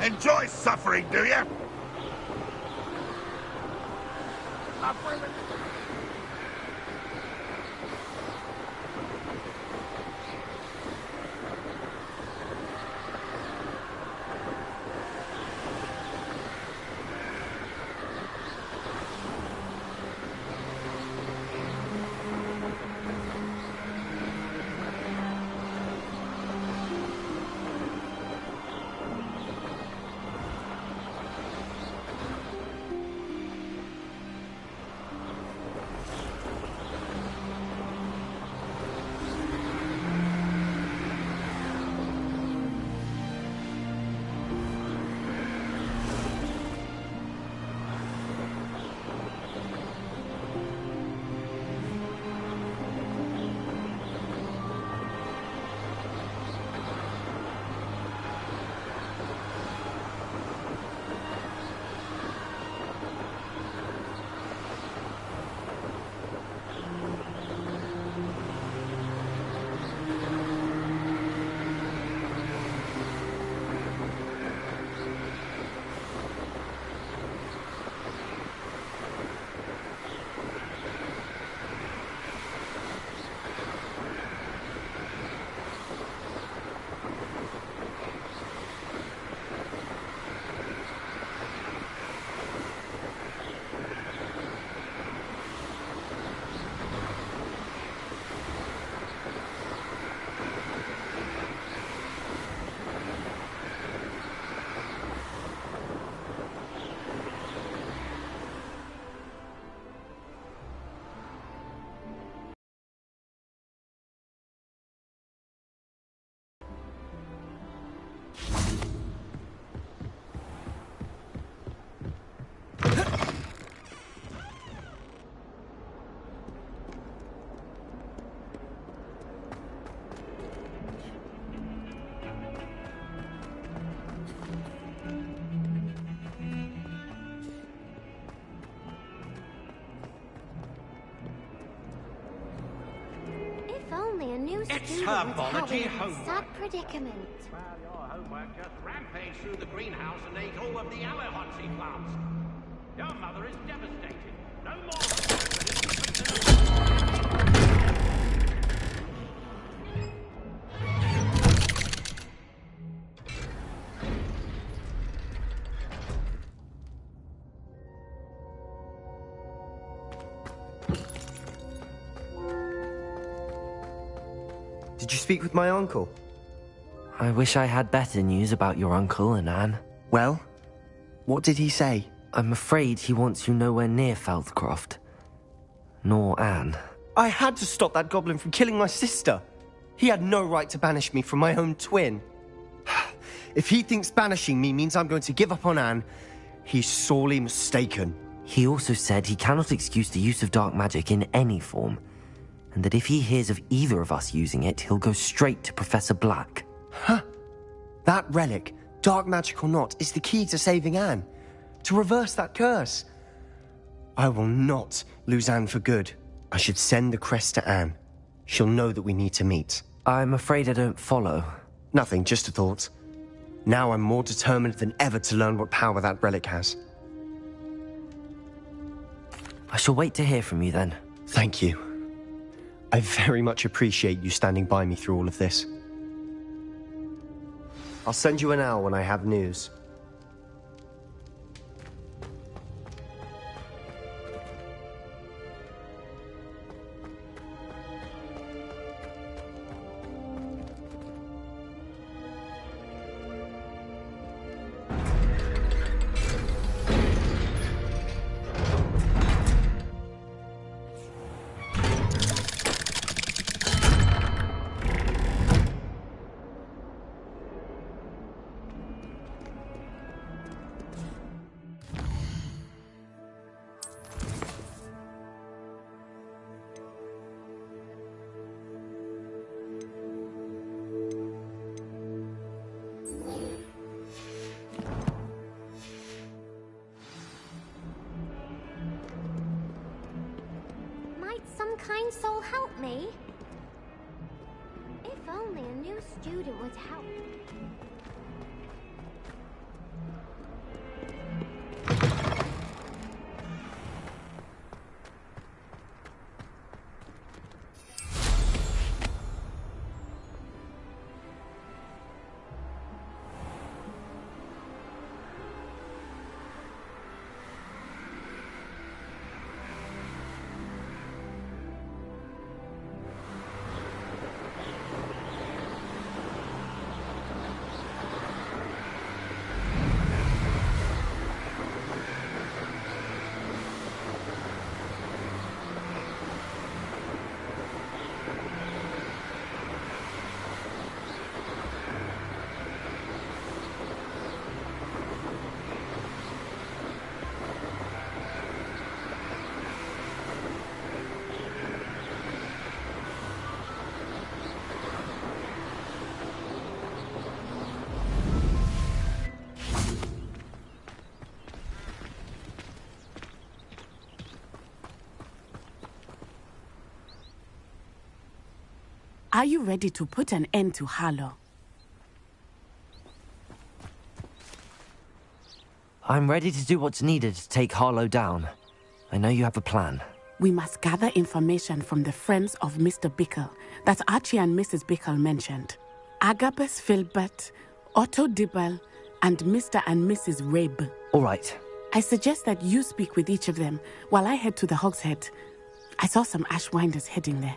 Enjoy suffering, do you? It's her biology homework. Sad predicament. Well, your homework just rampaged through the greenhouse and ate all of the alohatsy plants. Your mother is devastated. No more homework, but it's Did you speak with my uncle? I wish I had better news about your uncle and Anne. Well, what did he say? I'm afraid he wants you nowhere near Feldcroft. Nor Anne. I had to stop that goblin from killing my sister. He had no right to banish me from my own twin. If he thinks banishing me means I'm going to give up on Anne, he's sorely mistaken. He also said he cannot excuse the use of dark magic in any form, and that if he hears of either of us using it, he'll go straight to Professor Black. Huh. That relic, dark magic or not, is the key to saving Anne. To reverse that curse. I will not lose Anne for good. I should send the crest to Anne. She'll know that we need to meet. I'm afraid I don't follow. Nothing, just a thought. Now I'm more determined than ever to learn what power that relic has. I shall wait to hear from you then. Thank you. I very much appreciate you standing by me through all of this. I'll send you an owl when I have news. Some kind soul help me? If only a new student would help. Are you ready to put an end to Harlow? I'm ready to do what's needed to take Harlow down. I know you have a plan. We must gather information from the friends of Mr. Bickle that Archie and Mrs. Bickle mentioned. Agabus Filbert, Otto Dibble, and Mr. and Mrs. Rabe. All right. I suggest that you speak with each of them while I head to the Hogshead. I saw some Ashwinders heading there.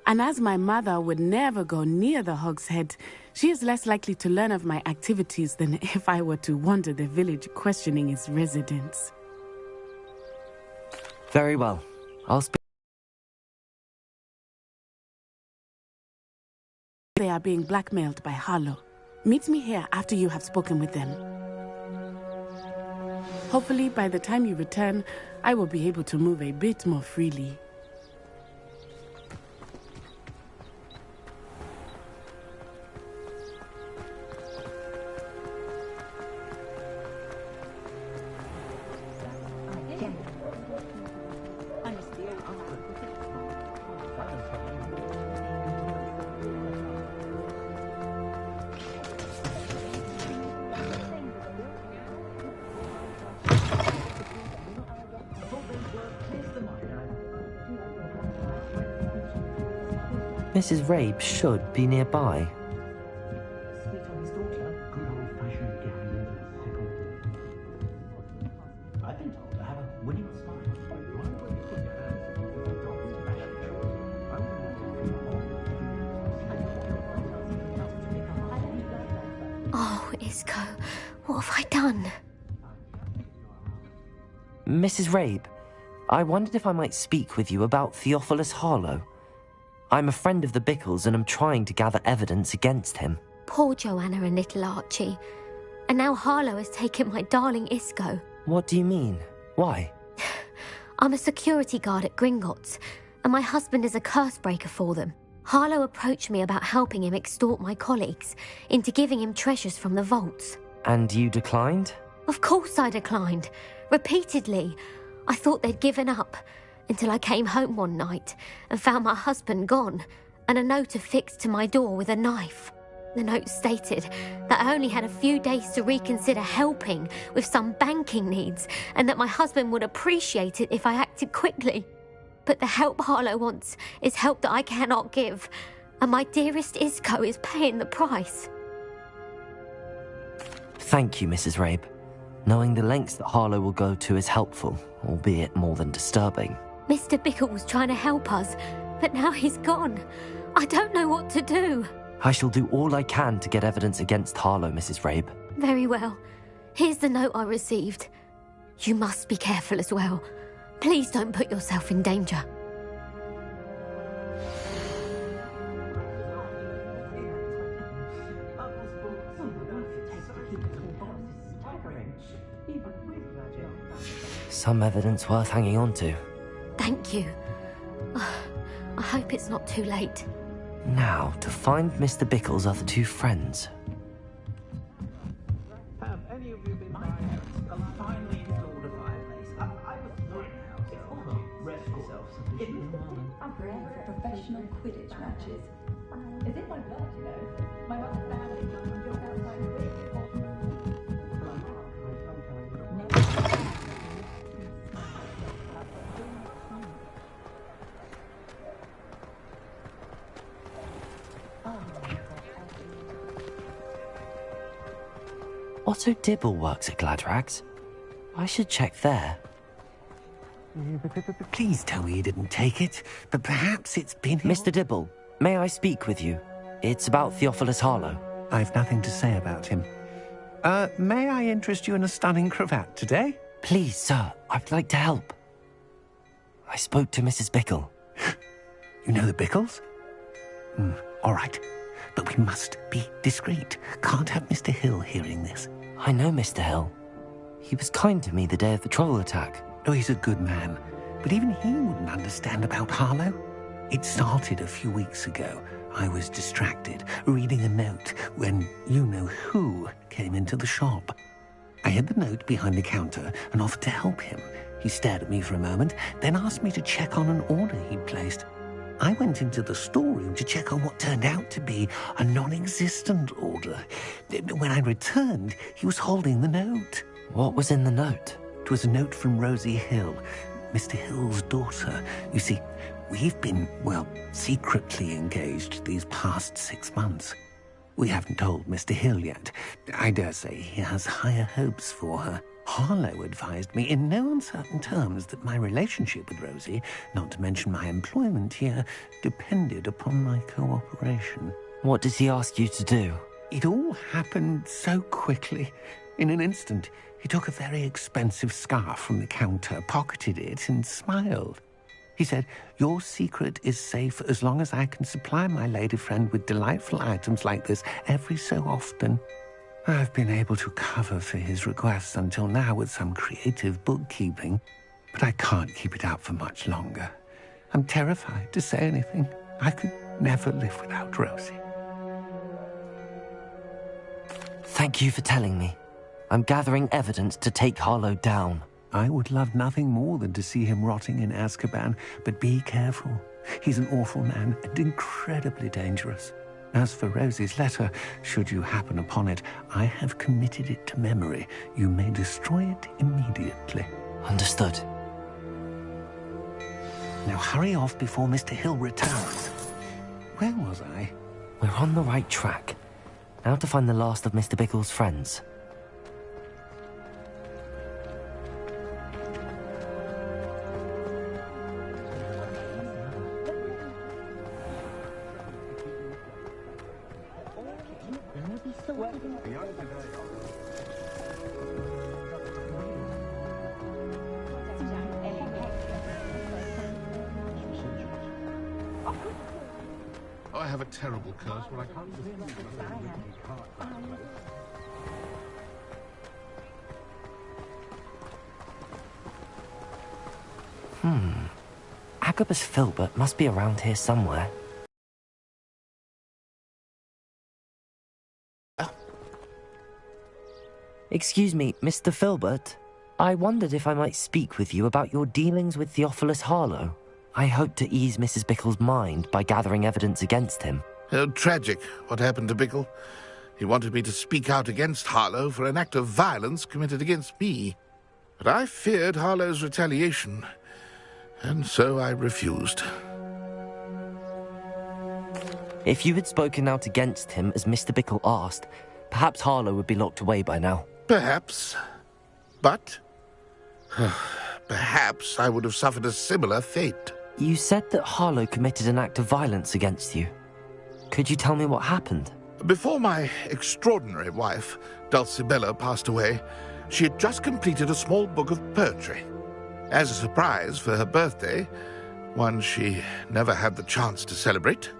And as my mother would never go near the Hogshead, she is less likely to learn of my activities than if I were to wander the village questioning its residents. Very well. I'll speak. They are being blackmailed by Harlow. Meet me here after you have spoken with them. Hopefully, by the time you return, I will be able to move a bit more freely. Mrs. Rabe should be nearby. Oh, Isco, what have I done? Mrs. Rabe, I wondered if I might speak with you about Theophilus Harlow. I'm a friend of the Bickles and I'm trying to gather evidence against him. Poor Joanna and little Archie. And now Harlow has taken my darling Isco. What do you mean? Why? I'm a security guard at Gringotts, and my husband is a curse breaker for them. Harlow approached me about helping him extort my colleagues into giving him treasures from the vaults. And you declined? Of course I declined. Repeatedly. I thought they'd given up, until I came home one night and found my husband gone, and a note affixed to my door with a knife. The note stated that I only had a few days to reconsider helping with some banking needs, and that my husband would appreciate it if I acted quickly. But the help Harlow wants is help that I cannot give, and my dearest Isco is paying the price. Thank you, Mrs. Rabe. Knowing the lengths that Harlow will go to is helpful, albeit more than disturbing. Mr. Bickle was trying to help us, but now he's gone. I don't know what to do. I shall do all I can to get evidence against Harlow, Mrs. Rabe. Very well. Here's the note I received. You must be careful as well. Please don't put yourself in danger. Some evidence worth hanging on to. Thank you. I hope it's not too late. Now, to find Mr. Bickle's other two friends. Have any of you been by? Finally installed a fireplace. I was throwing out. Rest yourselves. I'm ready for professional Quidditch matches. It's in my blood, you know. My whole family comes just outside of it. Otto Dibble works at Gladrags. I should check there. Please tell me you didn't take it, but perhaps it's been... Mr. Dibble, may I speak with you? It's about Theophilus Harlow. I've nothing to say about him. May I interest you in a stunning cravat today? Please, sir, I'd like to help. I spoke to Mrs. Bickle. You know the Bickles? All right. But we must be discreet. Can't have Mr. Hill hearing this. I know Mr. Hill. He was kind to me the day of the troll attack. Oh, he's a good man. But even he wouldn't understand about Harlow. It started a few weeks ago. I was distracted, reading a note, when you-know-who came into the shop. I hid the note behind the counter and offered to help him. He stared at me for a moment, then asked me to check on an order he'd placed. I went into the storeroom to check on what turned out to be a non-existent order. When I returned, he was holding the note. What was in the note? It was a note from Rosie Hill, Mr. Hill's daughter. You see, we've been, well, secretly engaged these past 6 months. We haven't told Mr. Hill yet. I dare say he has higher hopes for her. Harlow advised me in no uncertain terms that my relationship with Rosie, not to mention my employment here, depended upon my cooperation. What does he ask you to do? It all happened so quickly. In an instant, he took a very expensive scarf from the counter, pocketed it, and smiled. He said, "Your secret is safe as long as I can supply my lady friend with delightful items like this every so often." I've been able to cover for his requests until now with some creative bookkeeping, but I can't keep it up for much longer. I'm terrified to say anything. I could never live without Rosie. Thank you for telling me. I'm gathering evidence to take Harlow down. I would love nothing more than to see him rotting in Azkaban, but be careful. He's an awful man and incredibly dangerous. As for Rosie's letter, should you happen upon it, I have committed it to memory. You may destroy it immediately. Understood. Now hurry off before Mr. Hill returns. Where was I? We're on the right track. Now to find the last of Mr. Bickle's friends. I have a terrible curse where I can't... Agabus Filbert must be around here somewhere. Excuse me, Mr. Filbert. I wondered if I might speak with you about your dealings with Theophilus Harlow. I hope to ease Mrs. Bickle's mind by gathering evidence against him. Oh, tragic, what happened to Bickle. He wanted me to speak out against Harlow for an act of violence committed against me. But I feared Harlow's retaliation, and so I refused. If you had spoken out against him as Mr. Bickle asked, perhaps Harlow would be locked away by now. Perhaps. But perhaps I would have suffered a similar fate. You said that Harlow committed an act of violence against you. Could you tell me what happened? Before my extraordinary wife, Dulcibella, passed away, she had just completed a small book of poetry. As a surprise for her birthday, one she never had the chance to celebrate,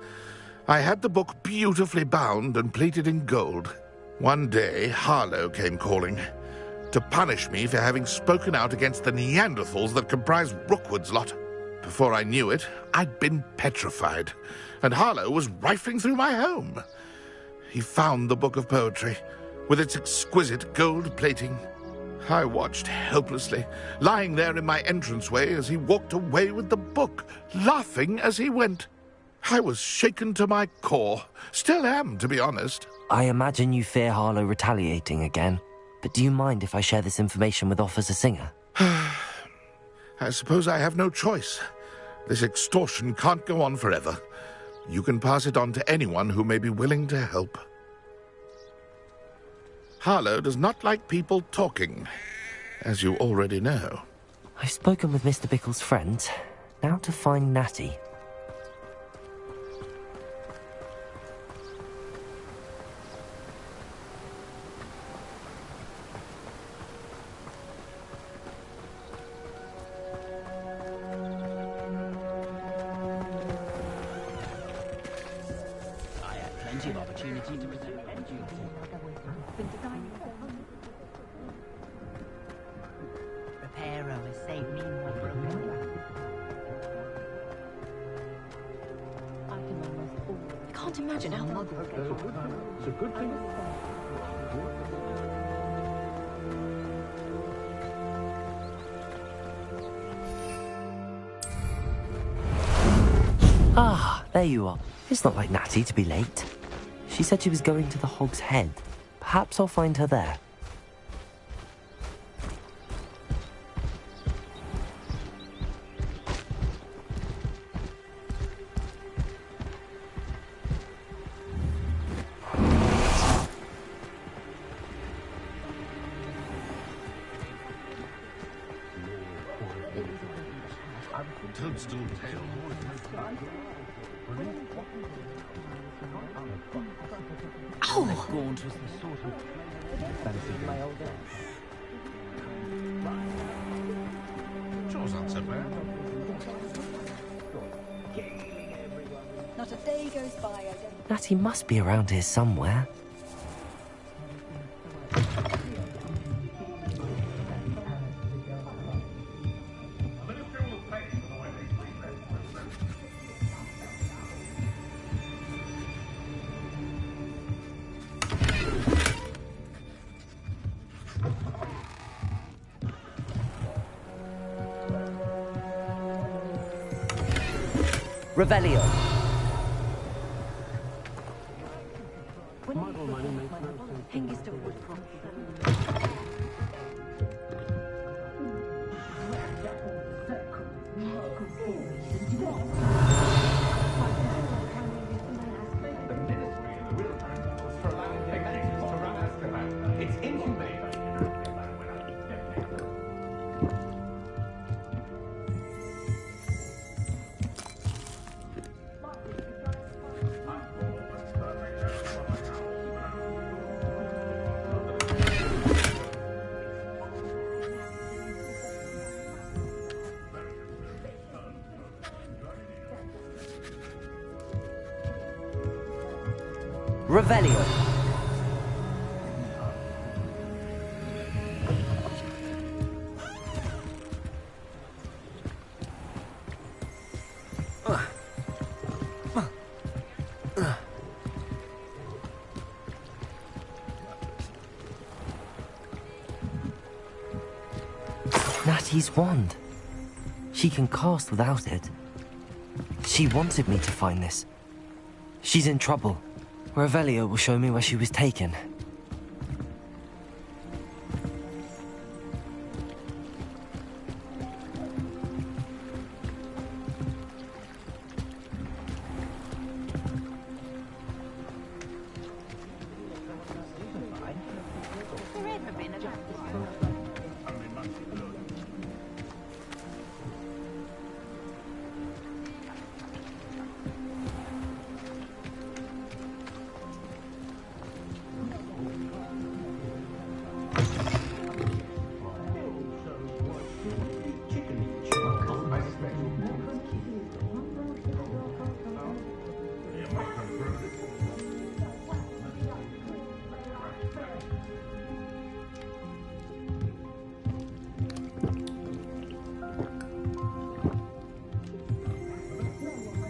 I had the book beautifully bound and plated in gold. One day, Harlow came calling to punish me for having spoken out against the Neanderthals that comprised Rookwood's lot. Before I knew it, I'd been petrified, and Harlow was rifling through my home. He found the book of poetry, with its exquisite gold plating. I watched helplessly, lying there in my entranceway as he walked away with the book, laughing as he went. I was shaken to my core. Still am, to be honest. I imagine you fear Harlow retaliating again, but do you mind if I share this information with Officer Singer? I suppose I have no choice. This extortion can't go on forever. You can pass it on to anyone who may be willing to help. Harlow does not like people talking, as you already know. I've spoken with Mr. Bickle's friends. Now to find Natty. Ah, there you are. It's not like Natty to be late. She said she was going to the Hog's Head. Perhaps I'll find her there. Toadstool tail. Oh! Gaunt was the sort of fancy my old age. Chore's not so bad. Not a day goes by I don't... Natty must be around here somewhere. Revelio. Revelio. Natty's wand. She can cast without it. She wanted me to find this. She's in trouble. Revelio will show me where she was taken.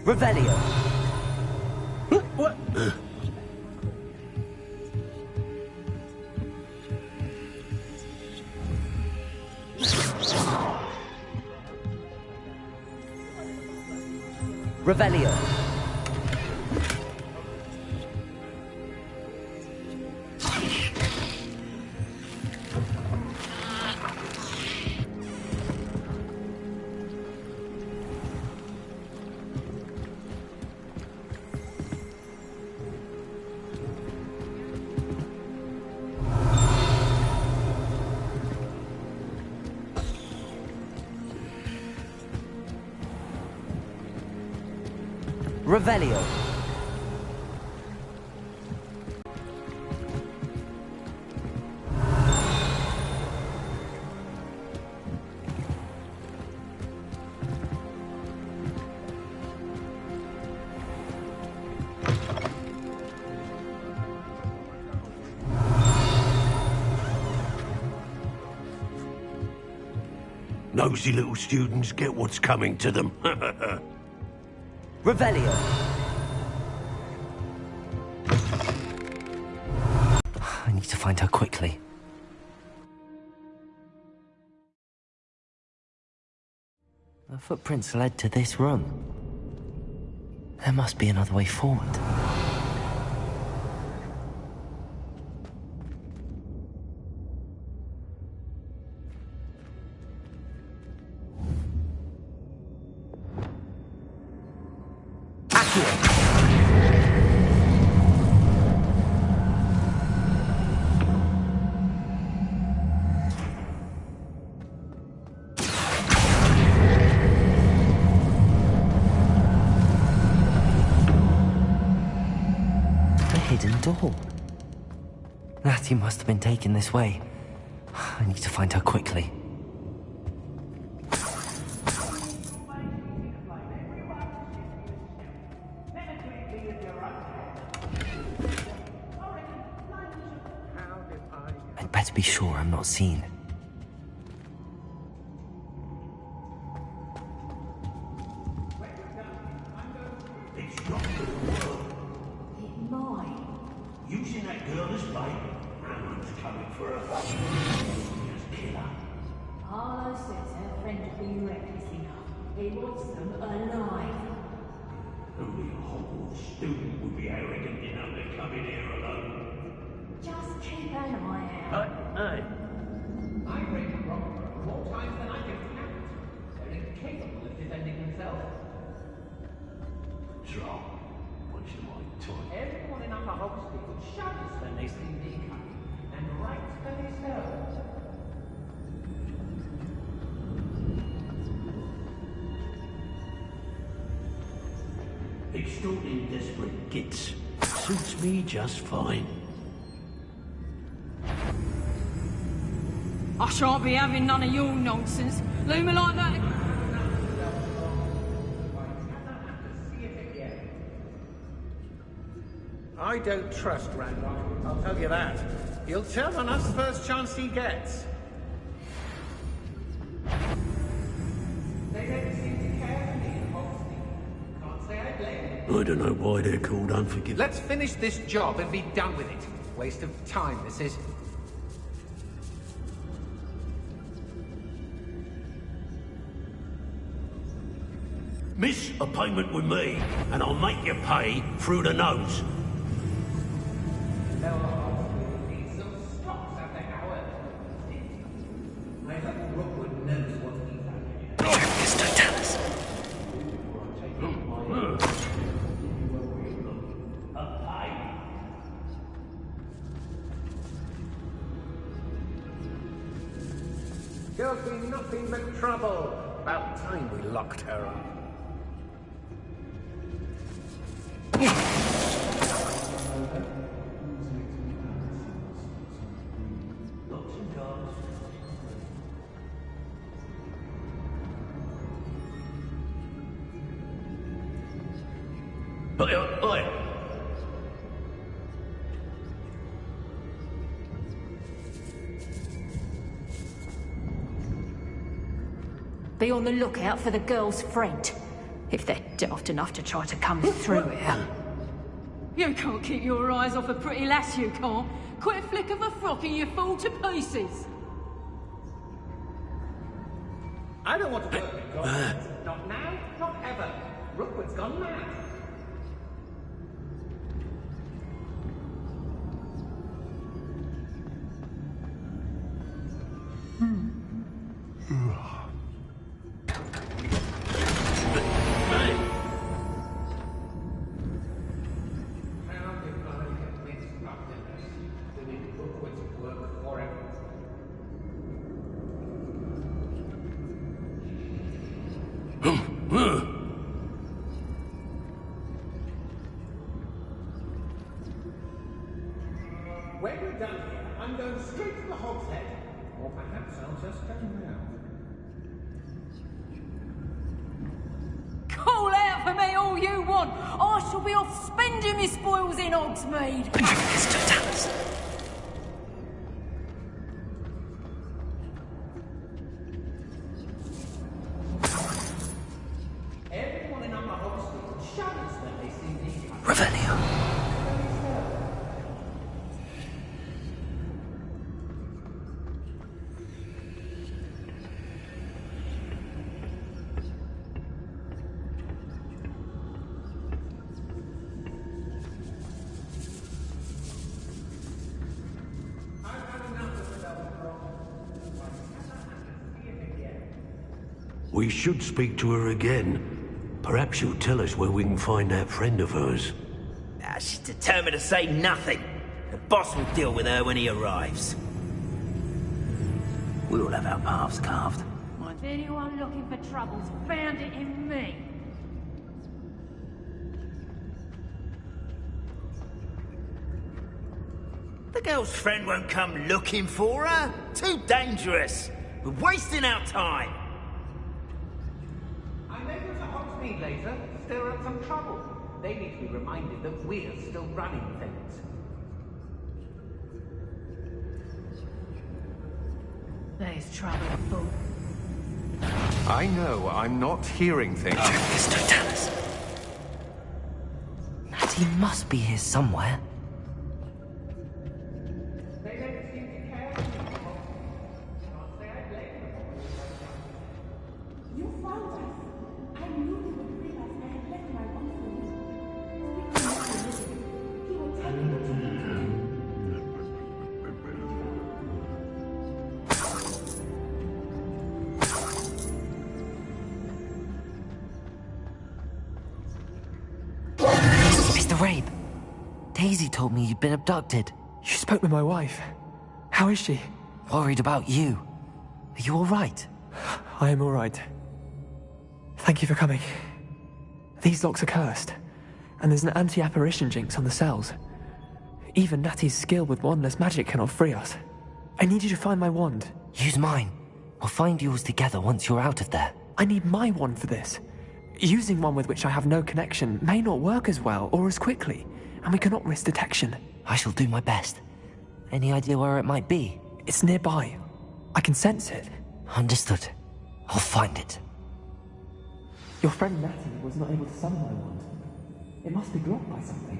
Revelio. What? Revelio. Revelio. Nosy little students get what's coming to them. Revelio. I need to find her quickly. The footprints led to this room. There must be another way forward. Hidden door. Natty must have been taken this way. I need to find her quickly. I'd better be sure I'm not seen. Using that girl as bait, Alan's coming for her. Killer. Harlow says her friend will be reckless enough. He wants them alive. Only a Hogwarts student would be arrogant enough to come in here alone. Just keep an eye out. Hey. I break a rock more times than I can count. They're incapable of defending themselves. Drop. What's my toy? Everyone in Upper Hogsmeade shudders when they see me coming, and rightfully so. Extorting desperate gits. Suits me just fine. I shan't be having none of your nonsense. Leave me like that. I don't trust Randolph, I'll tell you that. He'll turn on us the first chance he gets. They don't seem to care for me in Hogsmeade. Can't say I blame them. I don't know why they're called unforgiving. Let's finish this job and be done with it. Waste of time, this is. Miss a payment with me, and I'll make you pay through the nose. Girl's been nothing but trouble. About time we locked her up. Oi! Be on the lookout for the girl's friend, if they're daft enough to try to come through here. You can't keep your eyes off a pretty lass, you can't. Quick flick of a frock and you fall to pieces. I don't want to work with goblins. Not now, not ever. Rookwood's gone mad. When we're done here, I'm going straight to the Hogshead. Or perhaps I'll just hang around. Call out for me all you want. I shall be off spending my spoils in Hogsmeade. Mr. Dallas. Everyone in Upper Hogsmeade shudders when they see me. Revelio. We should speak to her again. Perhaps she'll tell us where we can find that friend of hers. She's determined to say nothing. The boss will deal with her when he arrives. We'll have our paths carved. If anyone looking for trouble's found it in me. The girl's friend won't come looking for her. Too dangerous. We're wasting our time. I'm able to Hogsmeade later. Stir up some trouble. They need to be reminded that we're still running things. There's trouble, fool. I know I'm not hearing things. Mr. Dallas. Natty must be here somewhere. They don't seem to care. Can't say I blame them. You found us. I knew you would realize I had left my wand for you. Speak to Mr. Elizabeth. He will tell you what you need to do. Mr. Rabe, Daisy told me you'd been abducted. You spoke with my wife. How is she? Worried about you. Are you all right? I am all right. Thank you for coming. These locks are cursed, and there's an anti-apparition jinx on the cells. Even Natty's skill with wandless magic cannot free us. I need you to find my wand. Use mine. We'll find yours together once you're out of there. I need my wand for this. Using one with which I have no connection may not work as well or as quickly, and we cannot risk detection. I shall do my best. Any idea where it might be? It's nearby. I can sense it. Understood. I'll find it. Your friend Natty was not able to summon my wand. It must be blocked by something.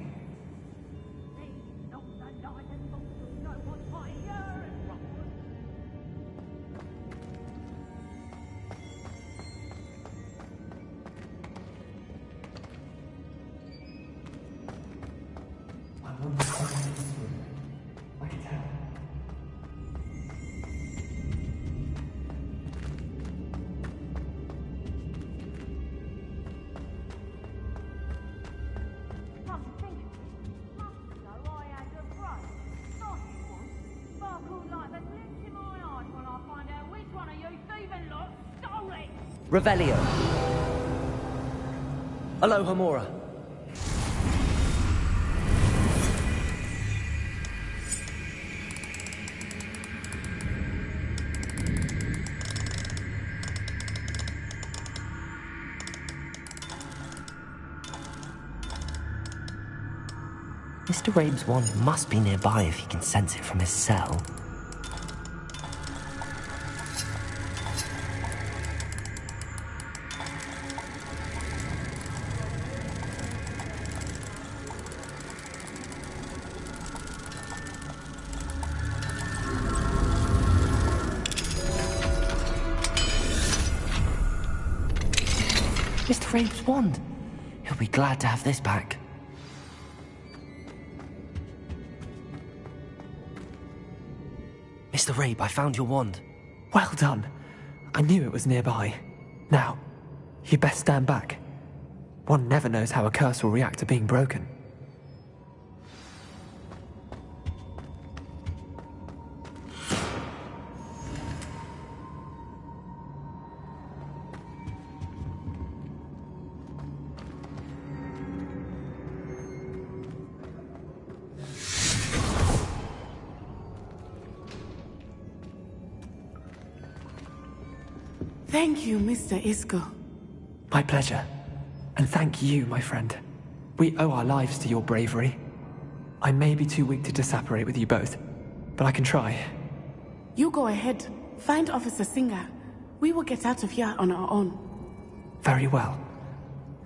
I can tell. Revelio. Alohomora. Mr. Rabe's wand must be nearby if he can sense it from his cell. Mr. Rabe's wand! He'll be glad to have this back. Mr. Rabe, I found your wand. Well done. I knew it was nearby. Now, you best stand back. One never knows how a curse will react to being broken. Thank you, Mr. Isco. My pleasure. And thank you, my friend. We owe our lives to your bravery. I may be too weak to disapparate with you both, but I can try. You go ahead. Find Officer Singer. We will get out of here on our own. Very well.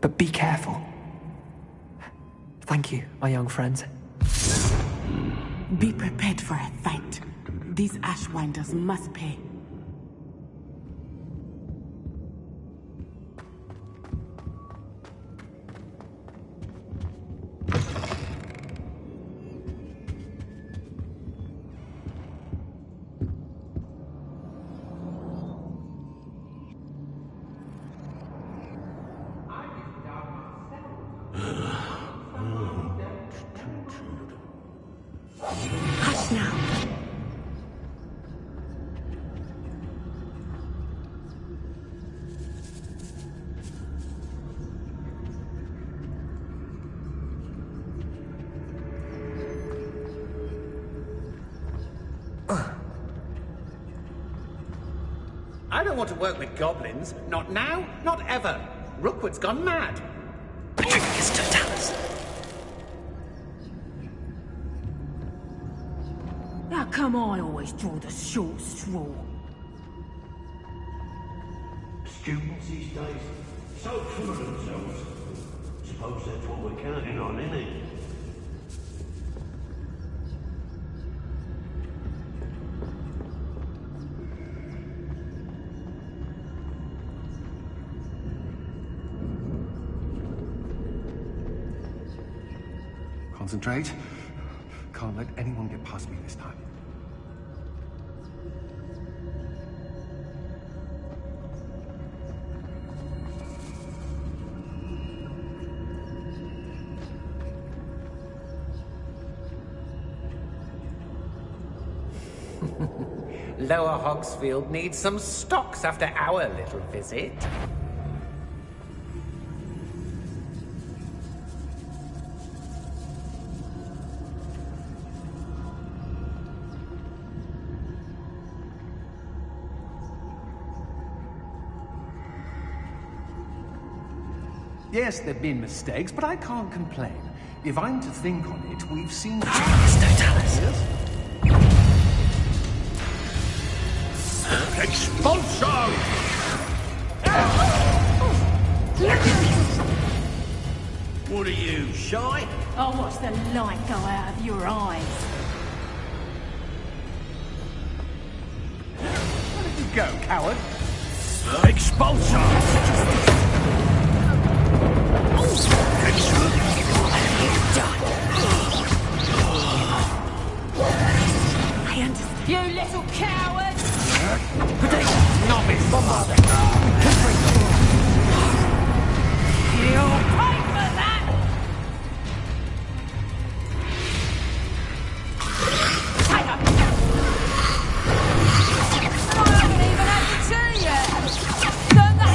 But be careful. Thank you, my young friends. Be prepared for a fight. These Ashwinders must pay. I don't want to work with goblins. Not now, not ever. Rookwood's gone mad. How come I always draw the short straw? Students these days, so full of themselves. Suppose that's what we're counting on, innit? Concentrate. Can't let anyone get past me this time. Lower Hogsfield needs some stocks after our little visit. Yes, there've been mistakes, but I can't complain. If I'm to think on it, we've seen... Expulsion! What are you, shy? I'll watch the light go out of your eyes. Where did you go, coward? Expulsion! I understand. You little coward! Novice bombarder! You'll pay for that! I haven't even had the tea yet! Turn that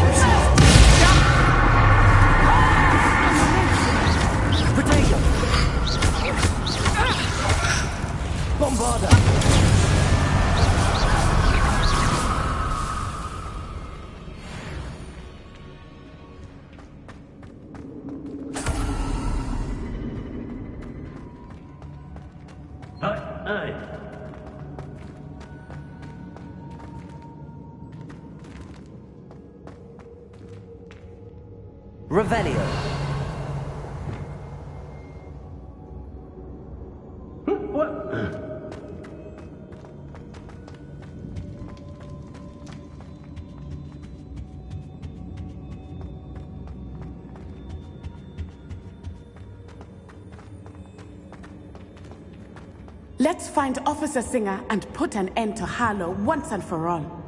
Potato! Bombarder! Revelio. Let's find Officer Singer and put an end to Harlow once and for all.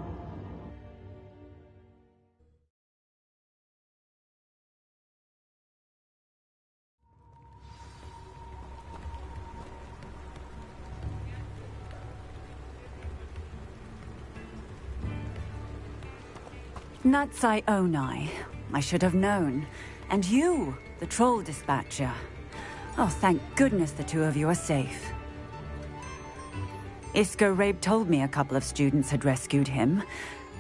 Natsai Onai. I should have known. And you, the troll dispatcher. Oh, thank goodness the two of you are safe. Isco Rabe told me a couple of students had rescued him.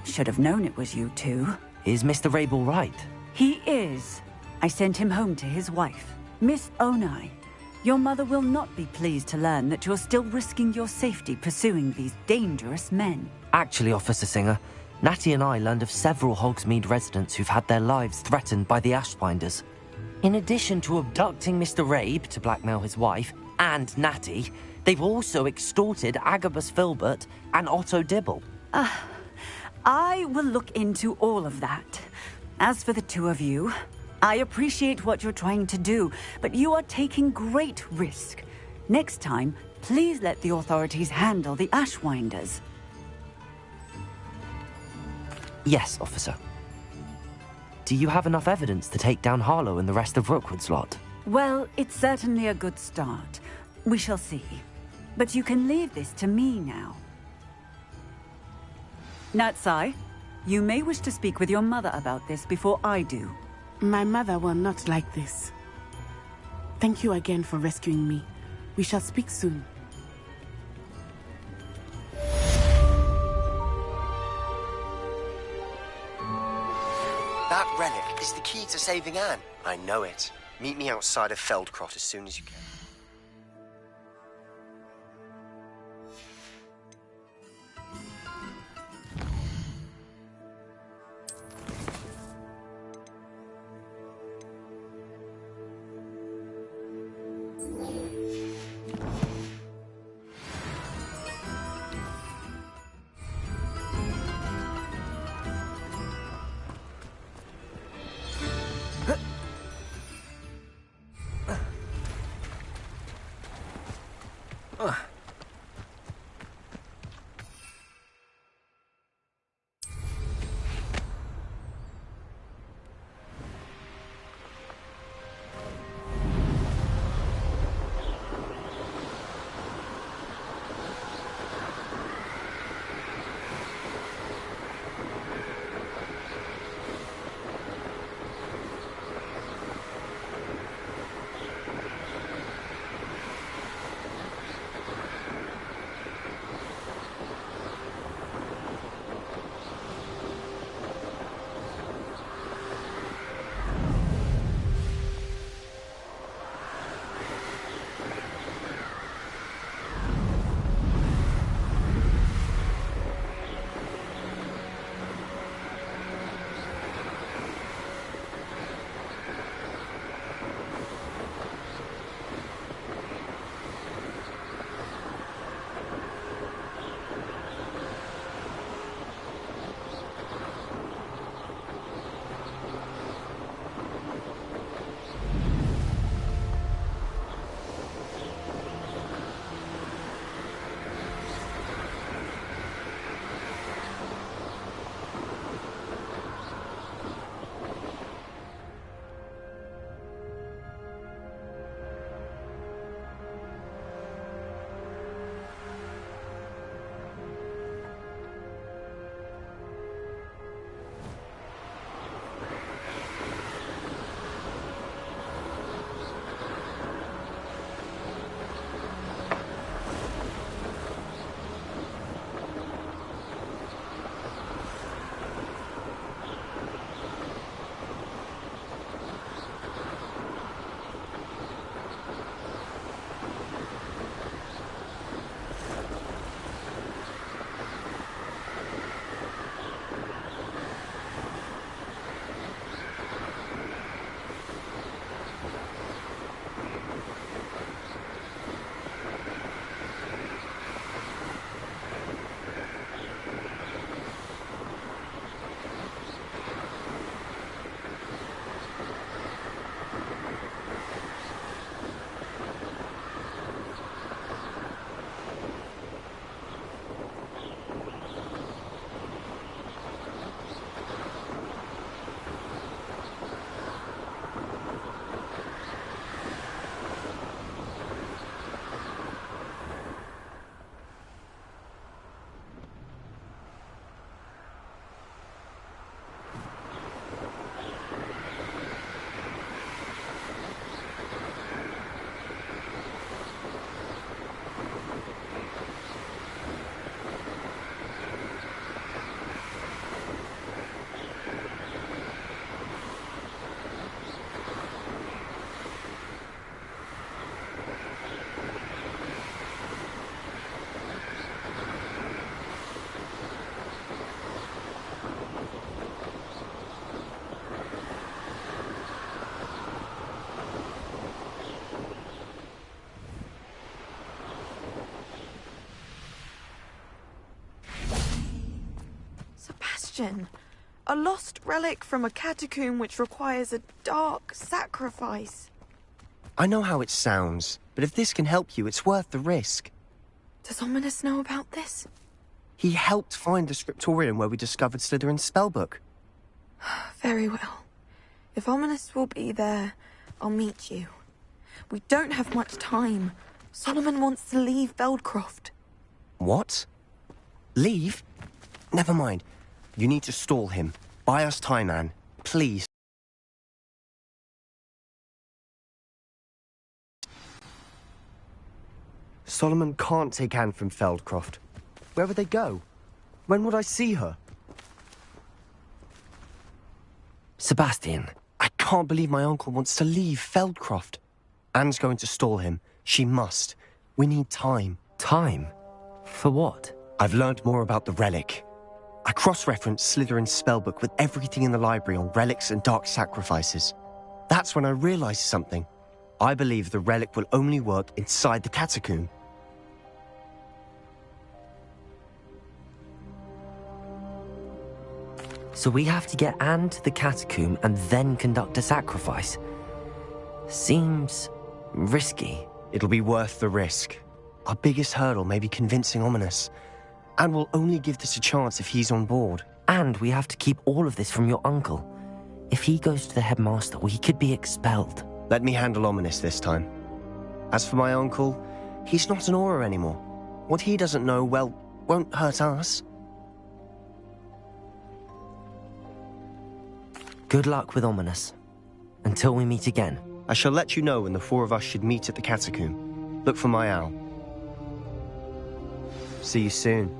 Should have known it was you two. Is Mr. Rabe all right? He is. I sent him home to his wife, Miss Onai. Your mother will not be pleased to learn that you're still risking your safety pursuing these dangerous men. Actually, Officer Singer, Natty and I learned of several Hogsmeade residents who've had their lives threatened by the Ashbinders. In addition to abducting Mr. Rabe to blackmail his wife and Natty, they've also extorted Agabus Filbert and Otto Dibble. I will look into all of that. As for the two of you, I appreciate what you're trying to do, but you are taking great risk. Next time, please let the authorities handle the Ashwinders. Yes, officer. Do you have enough evidence to take down Harlow and the rest of Rookwood's lot? Well, it's certainly a good start. We shall see. But you can leave this to me now. Natsai, you may wish to speak with your mother about this before I do. My mother will not like this. Thank you again for rescuing me. We shall speak soon. That relic is the key to saving Anne. I know it. Meet me outside of Feldcroft as soon as you can. Sebastian, a lost relic from a catacomb which requires a dark sacrifice. I know how it sounds, but if this can help you, it's worth the risk. Does Ominous know about this? He helped find the scriptorium where we discovered Slytherin's spellbook. Very well. If Ominous will be there, I'll meet you. We don't have much time. Solomon wants to leave Feldcroft. What? Leave? Never mind. You need to stall him. Buy us time, Anne. Please. Solomon can't take Anne from Feldcroft. Where would they go? When would I see her? Sebastian. I can't believe my uncle wants to leave Feldcroft. Anne's going to stall him. She must. We need time. Time? For what? I've learned more about the relic. I cross-referenced Slytherin's spellbook with everything in the library on relics and dark sacrifices. That's when I realized something. I believe the relic will only work inside the catacomb. So we have to get Anne to the catacomb and then conduct a sacrifice. Seems risky. It'll be worth the risk. Our biggest hurdle may be convincing Ominous. And we'll only give this a chance if he's on board. And we have to keep all of this from your uncle. If he goes to the headmaster, he could be expelled. Let me handle Ominous this time. As for my uncle, he's not an Auror anymore. What he doesn't know, well, won't hurt us. Good luck with Ominous. Until we meet again. I shall let you know when the four of us should meet at the catacomb. Look for my owl. See you soon.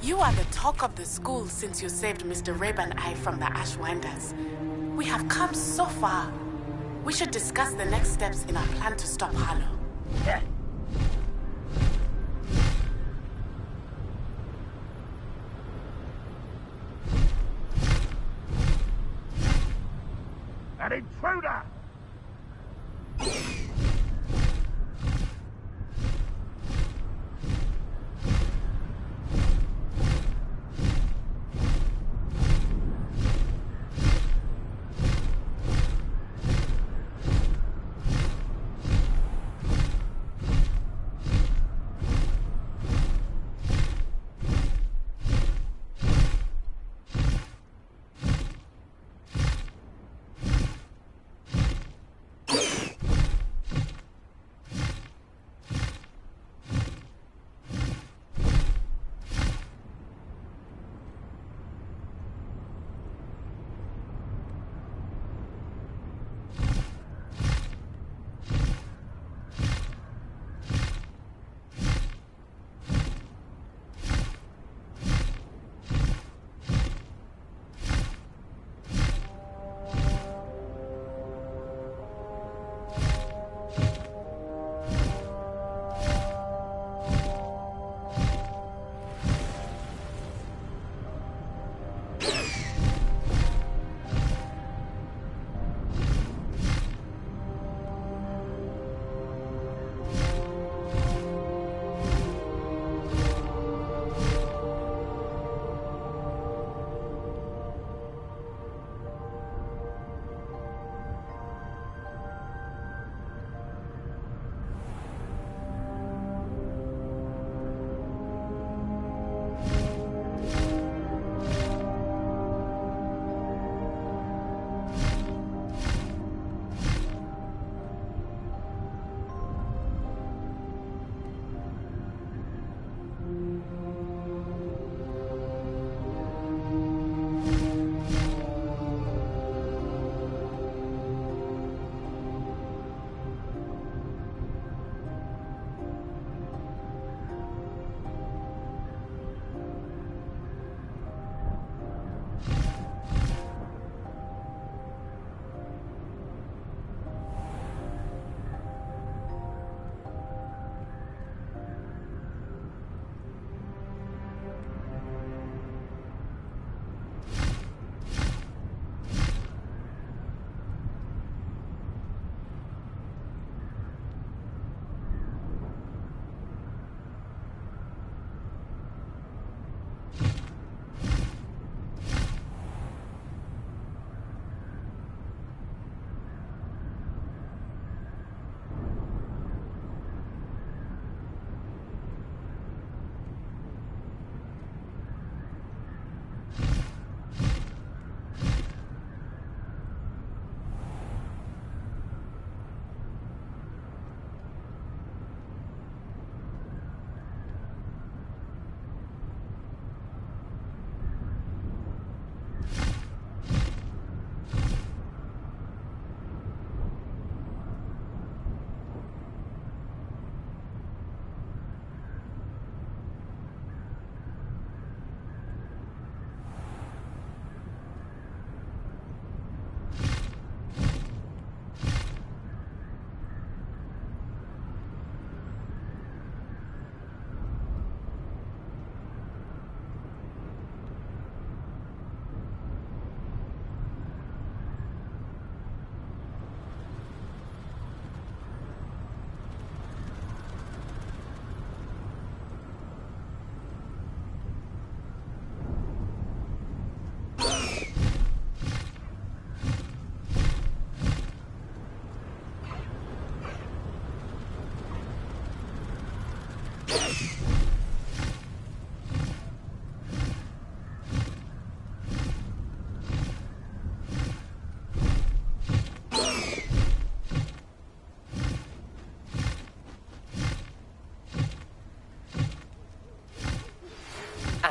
You are the talk of the school since you saved Mr. Rabe and I from the Ashwinders. We have come so far. We should discuss the next steps in our plan to stop Harlow. Yeah. An intruder!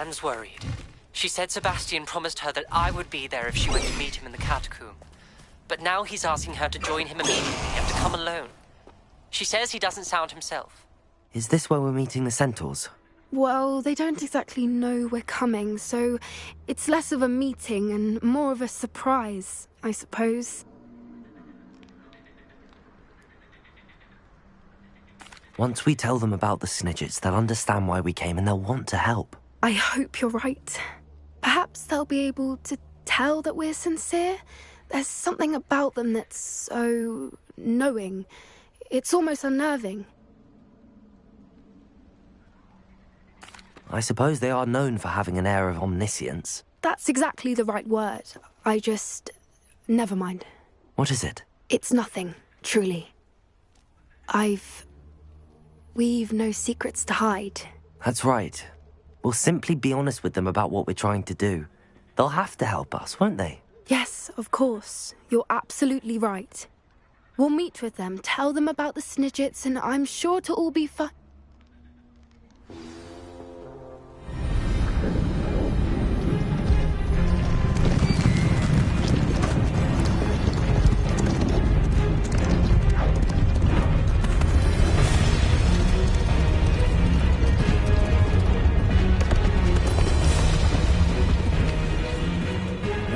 Anne's worried. She said Sebastian promised her that I would be there if she went to meet him in the catacomb. But now he's asking her to join him immediately and to come alone. She says he doesn't sound himself. Is this where we're meeting the centaurs? Well, they don't exactly know we're coming, so it's less of a meeting and more of a surprise, I suppose. Once we tell them about the Snidgets, they'll understand why we came and they'll want to help. I hope you're right. Perhaps they'll be able to tell that we're sincere. There's something about them that's so knowing. It's almost unnerving. I suppose they are known for having an air of omniscience. That's exactly the right word. Never mind. What is it? It's nothing, truly. We've no secrets to hide. That's right. We'll simply be honest with them about what we're trying to do. They'll have to help us, won't they? Yes, of course. You're absolutely right. We'll meet with them, tell them about the Snidgets, and I'm sure to all be fine.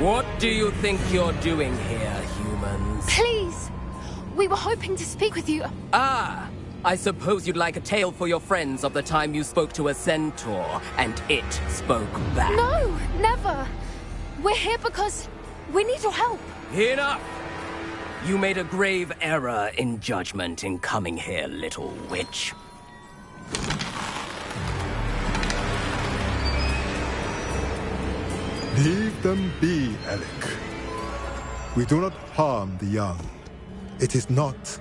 What do you think you're doing here, humans? Please! We were hoping to speak with you. Ah! I suppose you'd like a tale for your friends of the time you spoke to a centaur, and it spoke back. No! Never! We're here because we need your help. Enough! You made a grave error in judgment in coming here, little witch. Leave them be, Alec. We do not harm the young. It is not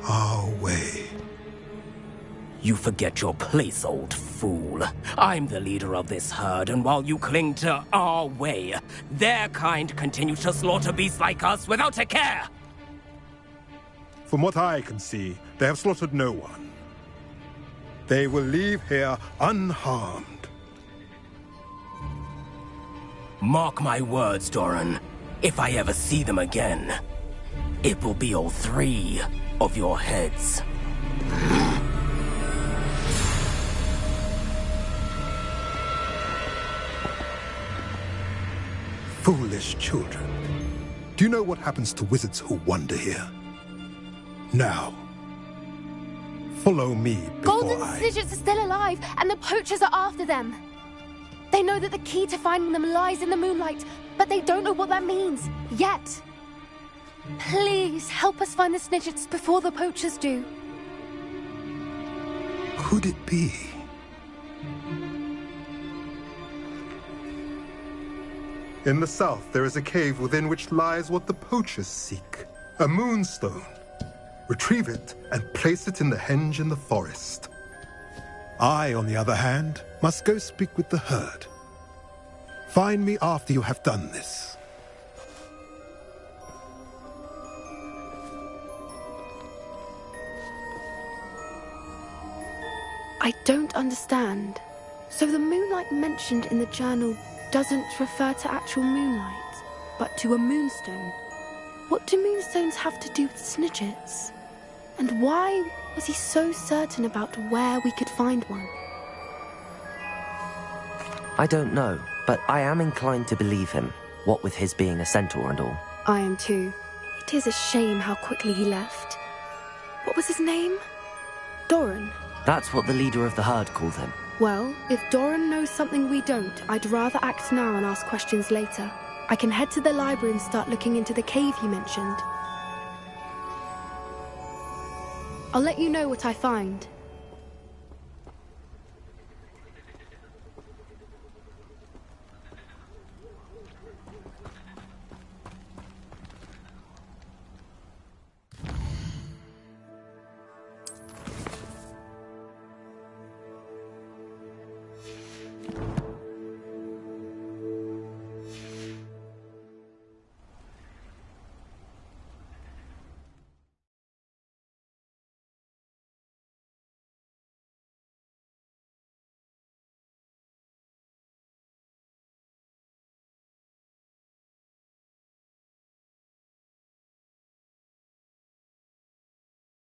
our way. You forget your place, old fool. I'm the leader of this herd, and while you cling to our way, their kind continue to slaughter beasts like us without a care! From what I can see, they have slaughtered no one. They will leave here unharmed. Mark my words, Doran. If I ever see them again, it will be all 3 of your heads. Foolish children. Do you know what happens to wizards who wander here? Now, follow me before Golden Snidgets are still alive, and the poachers are after them. They know that the key to finding them lies in the moonlight, but they don't know what that means, yet. Please, help us find the Snidgets before the poachers do. Could it be? In the south, there is a cave within which lies what the poachers seek. A moonstone. Retrieve it and place it in the henge in the forest. I, on the other hand, must go speak with the herd. Find me after you have done this. I don't understand. So the moonlight mentioned in the journal doesn't refer to actual moonlight, but to a moonstone. What do moonstones have to do with Snidgets? And why was he so certain about where we could find one? I don't know, but I am inclined to believe him, what with his being a centaur and all. I am too. It is a shame how quickly he left. What was his name? Doran. That's what the leader of the herd called him. Well, if Doran knows something we don't, I'd rather act now and ask questions later. I can head to the library and start looking into the cave you mentioned. I'll let you know what I find.